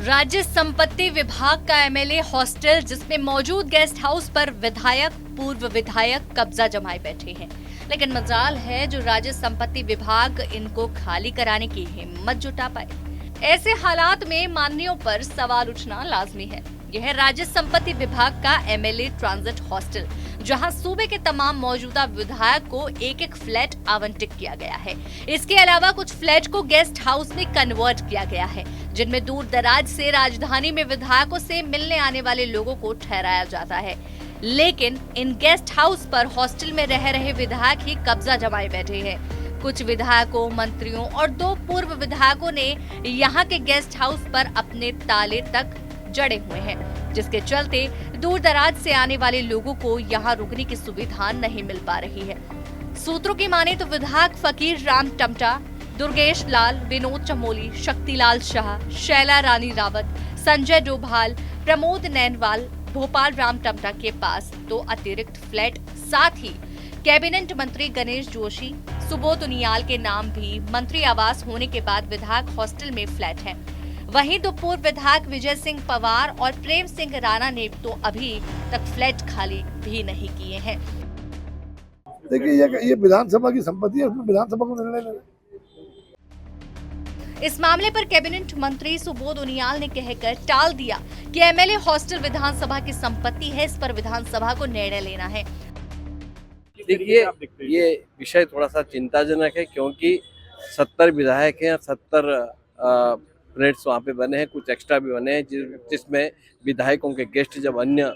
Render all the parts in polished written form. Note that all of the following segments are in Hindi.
राज्य संपत्ति विभाग का एमएलए हॉस्टल जिसमें मौजूद गेस्ट हाउस पर विधायक पूर्व विधायक कब्जा जमाए बैठे हैं। लेकिन मजाल है जो राज्य संपत्ति विभाग इनको खाली कराने की हिम्मत जुटा पाए। ऐसे हालात में माननीयों पर सवाल उठना लाजमी है। यह है राज्य संपत्ति विभाग का एमएलए ट्रांजिट हॉस्टल, जहां सूबे के तमाम मौजूदा विधायक को एक एक फ्लैट आवंटित किया गया है। इसके अलावा कुछ फ्लैट को गेस्ट हाउस में कन्वर्ट किया गया है, जिनमें दूर दराज से राजधानी में विधायकों से मिलने आने वाले लोगों को ठहराया जाता है। लेकिन इन गेस्ट हाउस पर हॉस्टल में रह रहे विधायक ही कब्जा जमाए बैठे हैं। कुछ विधायकों, मंत्रियों और 2 पूर्व विधायकों ने यहाँ के गेस्ट हाउस पर अपने ताले तक जड़े हुए हैं, जिसके चलते दूर दराज से आने वाले लोगों को यहाँ रुकने की सुविधा नहीं मिल पा रही है। सूत्रों की माने तो विधायक फकीर राम टमटा, दुर्गेश लाल, विनोद चमोली, शक्तिलाल शाह, शैला रानी रावत, संजय डोभाल, प्रमोद नैनवाल, भोपाल राम टमटा के पास 2 अतिरिक्त फ्लैट, साथ ही कैबिनेट मंत्री गणेश जोशी, सुबोध उनियाल के नाम भी मंत्री आवास होने के बाद विधायक हॉस्टल में फ्लैट है। वहीं 2 पूर्व विधायक विजय सिंह पवार और प्रेम सिंह राणा ने तो अभी तक फ्लैट खाली भी नहीं किए हैं। देखिए ये विधानसभा की संपत्ति है, उसमें विधानसभा को निर्णय लेना। इस मामले पर कैबिनेट मंत्री सुबोध उनियाल ने कहकर टाल दिया कि एमएलए हॉस्टल विधानसभा की संपत्ति है, इस पर विधानसभा को निर्णय लेना है। देखिए, ये विषय थोड़ा सा चिंताजनक है, क्योंकि 70 विधायक हैं, 70 फ्लैट्स वहाँ पे बने हैं, कुछ एक्स्ट्रा भी बने हैं, जिसमें विधायकों के गेस्ट जब अन्य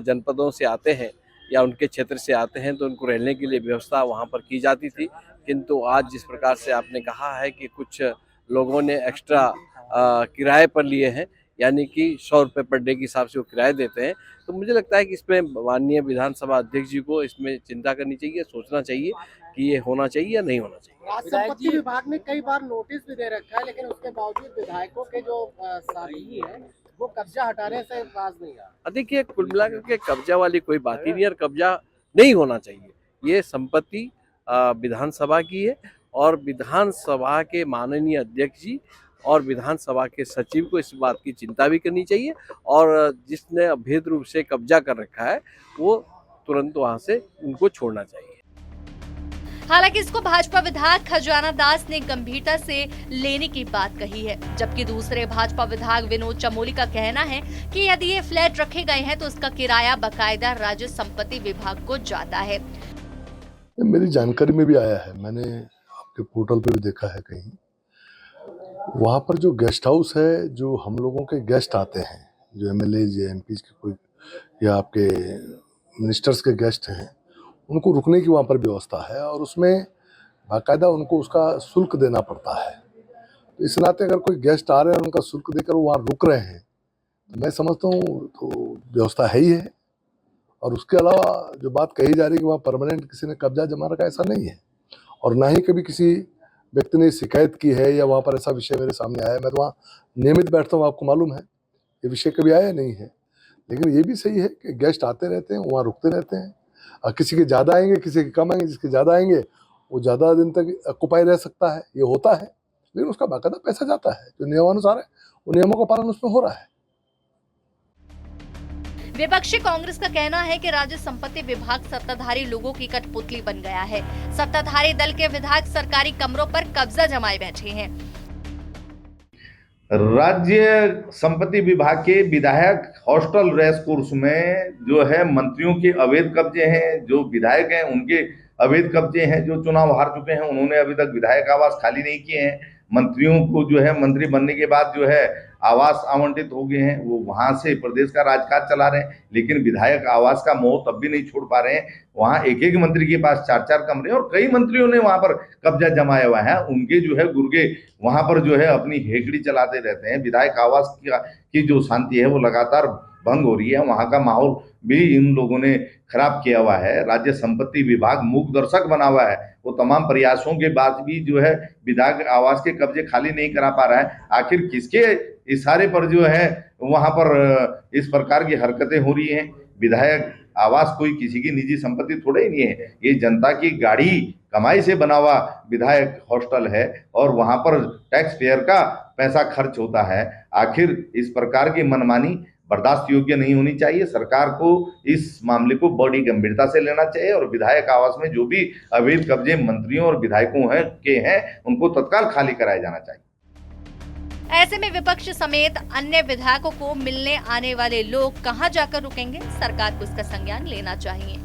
जनपदों से आते हैं या उनके क्षेत्र से आते हैं तो उनको रहने के लिए व्यवस्था वहाँ पर की जाती थी। किंतु आज जिस प्रकार से आपने कहा है कि कुछ लोगों ने एक्स्ट्रा किराए पर लिए हैं, यानी कि 100 रुपये पर डे के हिसाब से वो किराए देते हैं, तो मुझे लगता है कि इसमें माननीय विधानसभा अध्यक्ष जी को इसमें चिंता करनी चाहिए, सोचना चाहिए कि ये होना चाहिए या नहीं होना चाहिए। राज्य संपत्ति विभाग ने कई बार नोटिस भी दे रखा है, लेकिन उसके बावजूद विधायकों के जो साथी हैं वो कब्जा हटाने से बाज नहीं आ। देखिए, कुल मिलाकर के कब्जा वाली कोई बात ही नहीं है और कब्जा नहीं होना चाहिए। ये संपत्ति विधानसभा की है और विधानसभा के माननीय अध्यक्ष जी और विधानसभा के सचिव को इस बात की चिंता भी करनी चाहिए और जिसने अवैध रूप से कब्जा कर रखा है वो तुरंत वहां से उनको छोड़ना चाहिए। हालांकि इसको भाजपा विधायक खजाना दास ने गंभीरता से लेने की बात कही है, जबकि दूसरे भाजपा विधायक विनोद चमोली का कहना है कि यदि ये फ्लैट रखे गए हैं तो इसका किराया बकायदा राज्य संपत्ति विभाग को जाता है। मेरी जानकारी में भी आया है, मैंने आपके पोर्टल पे भी देखा है कहीं, वहाँ पर जो गेस्ट हाउस है, जो हम लोगों के गेस्ट आते हैं, जो एमएलए या एमपी के कोई या आपके मिनिस्टर्स के गेस्ट हैं, उनको रुकने की वहाँ पर व्यवस्था है और उसमें बाकायदा उनको उसका शुल्क देना पड़ता है। तो इस नाते अगर कोई गेस्ट आ रहे हैं और उनका शुल्क देकर वो वहाँ रुक रहे हैं तो मैं समझता हूँ तो व्यवस्था है ही है। और उसके अलावा जो बात कही जा रही है कि वहाँ परमानेंट किसी ने कब्जा जमा रखा, ऐसा नहीं है और ना ही कभी किसी व्यक्ति ने शिकायत की है या वहाँ पर ऐसा विषय मेरे सामने आया है। मैं तो वहाँ नियमित बैठता हूँ, आपको मालूम है, ये विषय कभी आया नहीं है। लेकिन ये भी सही है कि गेस्ट आते रहते हैं, वहाँ रुकते रहते हैं, और किसी के ज़्यादा आएंगे, किसी के कम आएंगे, जिसके ज़्यादा आएंगे वो ज़्यादा दिन तक ऑक्युपाई रह सकता है, ये होता है, लेकिन उसका बाकायदा पैसा जाता है, जो नियमानुसार है वो नियमों का पालन उसमें हो रहा है। विपक्षी कांग्रेस का कहना है कि राज्य संपत्ति विभाग सत्ताधारी लोगों की कठपुतली बन गया है। सत्ताधारी दल के विधायक सरकारी कमरों पर कब्जा जमाए बैठे हैं। राज्य संपत्ति विभाग के विधायक हॉस्टल रेस कोर्स में जो है मंत्रियों के अवैध कब्जे हैं, जो विधायक हैं उनके अवैध कब्जे हैं, जो चुनाव हार चुके हैं उन्होंने अभी तक विधायक आवास खाली नहीं किए हैं। मंत्रियों को जो है मंत्री बनने के बाद जो है आवास आवंटित हो गए हैं, वो वहां से प्रदेश का राजकाज चला रहे हैं, लेकिन विधायक आवास का मोह तब भी नहीं छोड़ पा रहे हैं। वहां एक एक मंत्री के पास 4-4 कमरे और कई मंत्रियों ने वहां पर कब्जा जमाया हुआ है। उनके जो है गुर्गे वहां पर जो है अपनी हेकड़ी चलाते रहते हैं। विधायक आवास की जो शांति है वो लगातार भंग हो रही है। वहां का माहौल भी इन लोगों ने खराब किया हुआ है। राज्य संपत्ति विभाग मूक दर्शक बना हुआ है। वो तमाम प्रयासों के बाद भी जो है विधायक आवास के कब्जे खाली नहीं करा पा रहा है। आखिर किसके इशारे पर जो है वहां पर इस प्रकार की हरकतें हो रही हैं? विधायक आवास कोई किसी की निजी संपत्ति थोड़े ही नहीं है, ये जनता की गाढ़ी कमाई से बना हुआ विधायक हॉस्टल है और वहां पर टैक्स पेयर का पैसा खर्च होता है। आखिर इस प्रकार की मनमानी बर्दाश्त योग्य नहीं होनी चाहिए। सरकार को इस मामले को बड़ी गंभीरता से लेना चाहिए और विधायक आवास में जो भी अवैध कब्जे मंत्रियों और विधायकों हैं उनको तत्काल खाली कराया जाना चाहिए। ऐसे में विपक्ष समेत अन्य विधायकों को मिलने आने वाले लोग कहां जाकर रुकेंगे? सरकार को इसका संज्ञान लेना चाहिए।